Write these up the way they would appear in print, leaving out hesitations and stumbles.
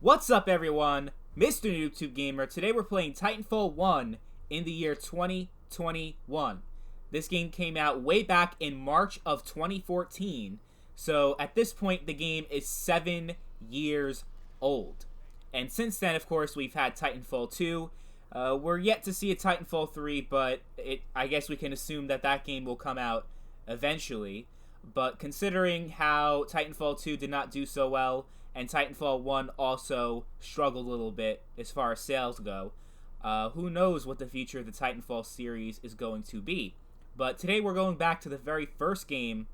What's up, everyone? Mr. YouTube Gamer. Today we're playing Titanfall 1 in the year 2021. This game came out way back in March of 2014. So at this point, the game is 7 years old. And since then, of course, we've had Titanfall 2. We're yet to see a Titanfall 3, but I guess we can assume that that game will come out eventually. But considering how Titanfall 2 did not do so well, and Titanfall 1 also struggled a little bit as far as sales go, who knows what the future of the Titanfall series is going to be. But today we're going back to the very first game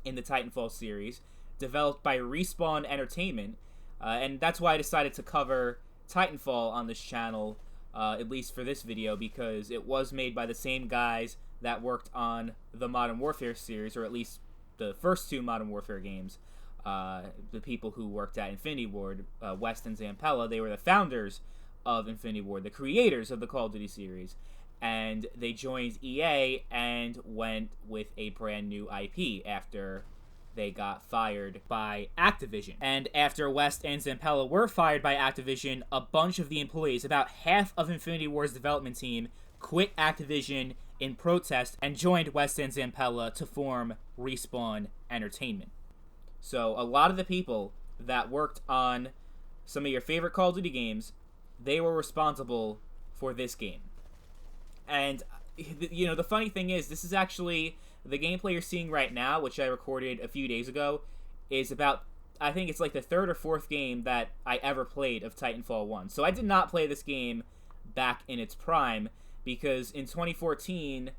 in the Titanfall series, developed by Respawn Entertainment, and that's why I decided to cover Titanfall on this channel, at least for this video, because it was made by the same guys that worked on the Modern Warfare series, or at least the first two Modern Warfare games. The people who worked at Infinity Ward, West and Zampella, they were the founders of Infinity Ward, the creators of the Call of Duty series, and they joined EA and went with a brand new IP after they got fired by Activision. And after West and Zampella were fired by Activision, a bunch of the employees, about half of Infinity Ward's development team, quit Activision in protest and joined West and Zampella to form Respawn Entertainment. So a lot of the people that worked on some of your favorite Call of Duty games, they were responsible for this game. And, you know, the funny thing is, this is actually, the gameplay you're seeing right now, which I recorded a few days ago, is about, I think it's like the third or fourth game that I ever played of Titanfall 1. So I did not play this game back in its prime, because in 2014,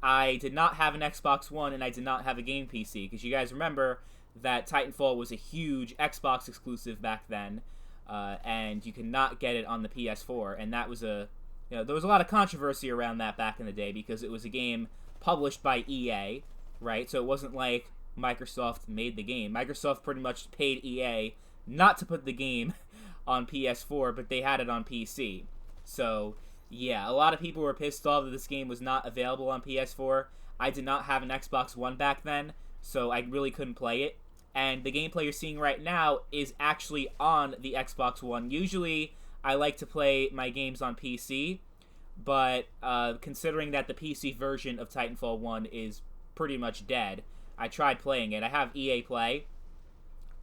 I did not have an Xbox One and I did not have a game PC, because you guys remember that Titanfall was a huge Xbox exclusive back then, and you could not get it on the PS4, and that was there was a lot of controversy around that back in the day, because it was a game published by EA, right? So it wasn't like Microsoft made the game. Microsoft pretty much paid EA not to put the game on PS4, but they had it on PC. So, yeah, a lot of people were pissed off that this game was not available on PS4. I did not have an Xbox One back then, so I really couldn't play it. And the gameplay you're seeing right now is actually on the Xbox One. Usually, I like to play my games on PC, but considering that the PC version of Titanfall 1 is pretty much dead, I tried playing it. I have EA Play,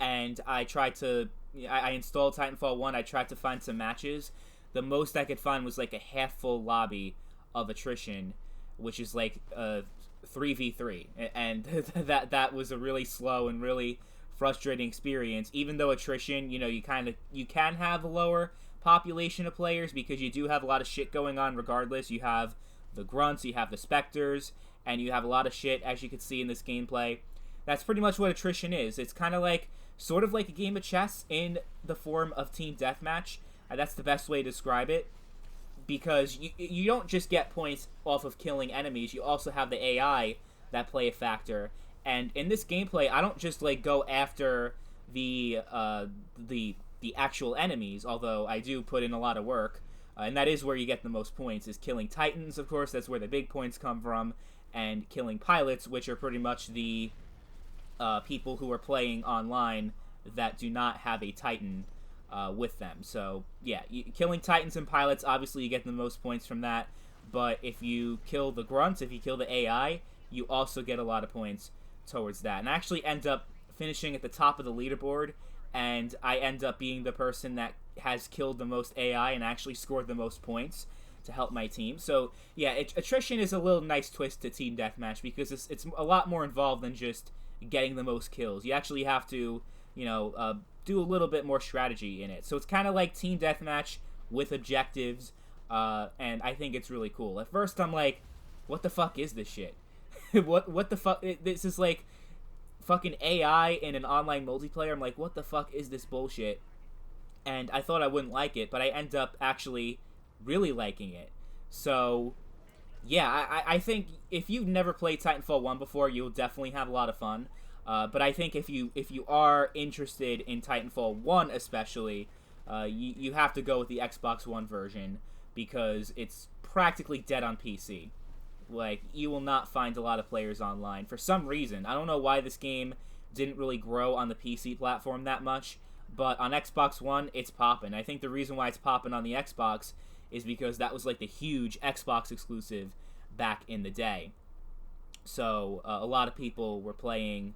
and I installed Titanfall 1. I tried to find some matches. The most I could find was like a half-full lobby of Attrition, which is like 3v3, and that was a really slow and really frustrating experience. Even though Attrition, you know, you can have a lower population of players, because you do have a lot of shit going on regardless. You have the grunts, you have the specters, and you have a lot of shit, as you can see in this gameplay. That's pretty much what Attrition is. It's kind of like, sort of like a game of chess in the form of team deathmatch. That's the best way to describe it, because you don't just get points off of killing enemies, you also have the AI that play a factor. And in this gameplay, I don't just like go after the actual enemies, although I do put in a lot of work, and that is where you get the most points, is killing Titans, of course. That's where the big points come from, and killing pilots, which are pretty much the people who are playing online that do not have a Titan with them. So yeah, killing Titans and pilots, obviously you get the most points from that, but if you kill the grunts, if you kill the AI, you also get a lot of points towards that. And I actually end up finishing at the top of the leaderboard, and I end up being the person that has killed the most AI and actually scored the most points to help my team. So yeah, Attrition is a little nice twist to Team Deathmatch, because it's a lot more involved than just getting the most kills. You actually have to, you know, do a little bit more strategy in it. So it's kind of like Team Deathmatch with objectives, and I think it's really cool. At first I'm like, what the fuck is this shit? what the fuck? This is like fucking AI in an online multiplayer. I'm like, what the fuck is this bullshit? And I thought I wouldn't like it, but I end up actually really liking it. So yeah, I think if you've never played Titanfall 1 before, you'll definitely have a lot of fun. But I think if you are interested in Titanfall 1 especially, you have to go with the Xbox One version, because it's practically dead on PC. Like, you will not find a lot of players online. For some reason, I don't know why this game didn't really grow on the PC platform that much. but on Xbox One, it's popping. I think the reason why it's popping on the Xbox is because that was like the huge Xbox exclusive back in the day. So a lot of people were playing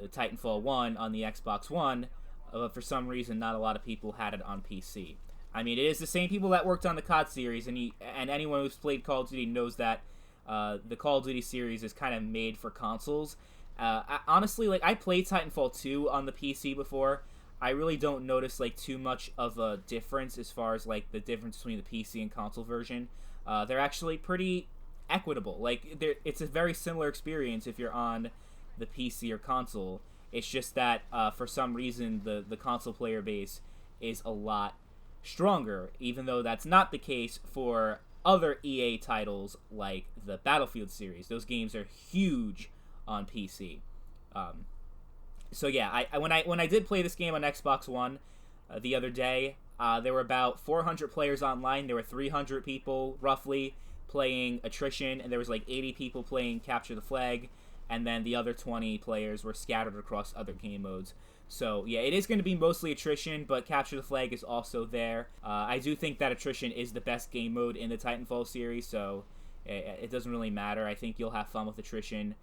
Titanfall 1 on the Xbox One, but for some reason not a lot of people had it on PC. I mean, it is the same people that worked on the COD series, and anyone who's played Call of Duty knows that the Call of Duty series is kind of made for consoles. Honestly, like, I played Titanfall 2 on the PC before. I really don't notice, like, too much of a difference as far as, like, the difference between the PC and console version. They're actually pretty equitable. Like, it's a very similar experience if you're on the PC or console. It's just that, for some reason, the console player base is a lot stronger, even though that's not the case for other EA titles like the Battlefield series. Those games are huge on PC. So yeah, when I did play this game on Xbox One the other day, there were about 400 players online. There were 300 people roughly playing Attrition, and there was like 80 people playing Capture the Flag, and then the other 20 players were scattered across other game modes. So yeah, it is going to be mostly Attrition, but Capture the Flag is also there. I do think that Attrition is the best game mode in the Titanfall series, so it doesn't really matter. I think you'll have fun with Attrition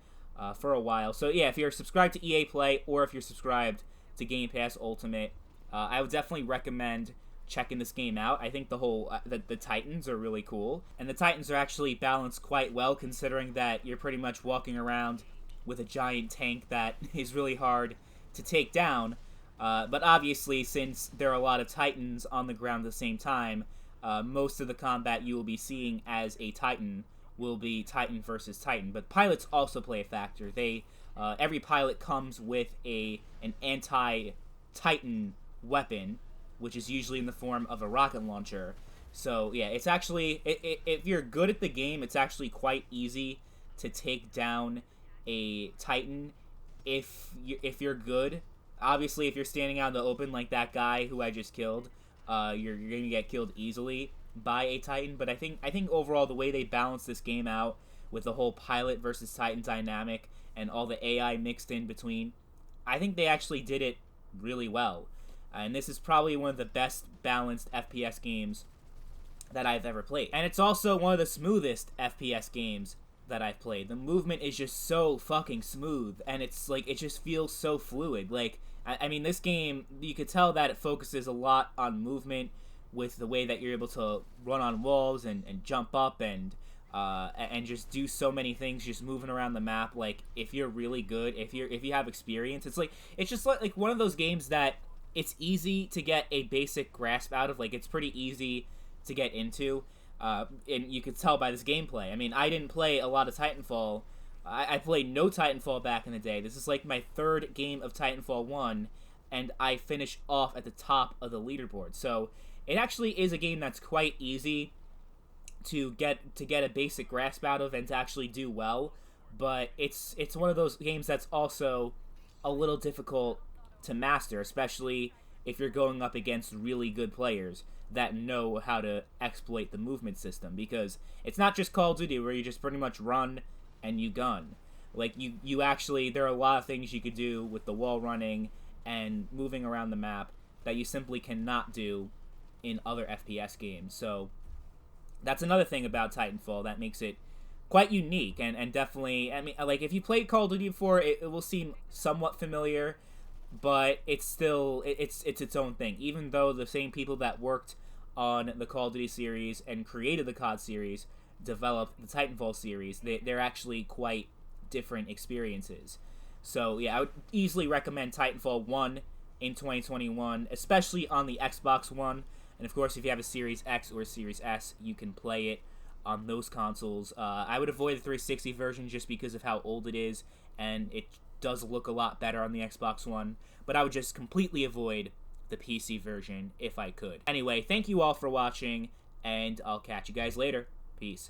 for a while. So yeah, if you're subscribed to EA Play, or if you're subscribed to Game Pass Ultimate, I would definitely recommend checking this game out. I think the Titans are really cool, and the Titans are actually balanced quite well, considering that you're pretty much walking around with a giant tank that is really hard to take down. But obviously, since there are a lot of Titans on the ground at the same time, most of the combat you will be seeing as a Titan will be Titan versus Titan. But pilots also play a factor. Every pilot comes with an anti-Titan weapon, which is usually in the form of a rocket launcher. So yeah, it's actually, if you're good at the game, it's actually quite easy to take down a Titan if you're good. Obviously, if you're standing out in the open like that guy who I just killed, you're gonna get killed easily by a Titan. But I think overall, the way they balance this game out with the whole pilot versus Titan dynamic and all the AI mixed in between, I think they actually did it really well. And this is probably one of the best balanced FPS games that I've ever played. And it's also one of the smoothest FPS games that I've played. The movement is just so fucking smooth, and it's like, it just feels so fluid. Like, I mean, this game, you could tell that it focuses a lot on movement with the way that you're able to run on walls and jump up and just do so many things just moving around the map. Like, if you're really good, if you have experience, it's just like one of those games that it's easy to get a basic grasp out of. Like, it's pretty easy to get into. And you could tell by this gameplay. I mean, I didn't play a lot of Titanfall. I played no Titanfall back in the day. This is like my third game of Titanfall 1, and I finished off at the top of the leaderboard. So it actually is a game that's quite easy to get a basic grasp out of and to actually do well. But it's one of those games that's also a little difficult to master, especially if you're going up against really good players that know how to exploit the movement system, because it's not just Call of Duty where you just pretty much run and you gun. Like, you actually, there are a lot of things you could do with the wall running and moving around the map that you simply cannot do in other FPS games. So that's another thing about Titanfall that makes it quite unique, and definitely, I mean, like, if you played Call of Duty before, it will seem somewhat familiar, but it's still, it's its own thing. Even though the same people that worked on the Call of Duty series and created the COD series developed the Titanfall series, they're actually quite different experiences. So yeah, I would easily recommend Titanfall 1 in 2021, especially on the Xbox One. And of course, if you have a Series X or a Series S, you can play it on those consoles. I would avoid the 360 version just because of how old it is, and it does look a lot better on the Xbox One, but I would just completely avoid the PC version if I could. Anyway, thank you all for watching, and I'll catch you guys later. Peace.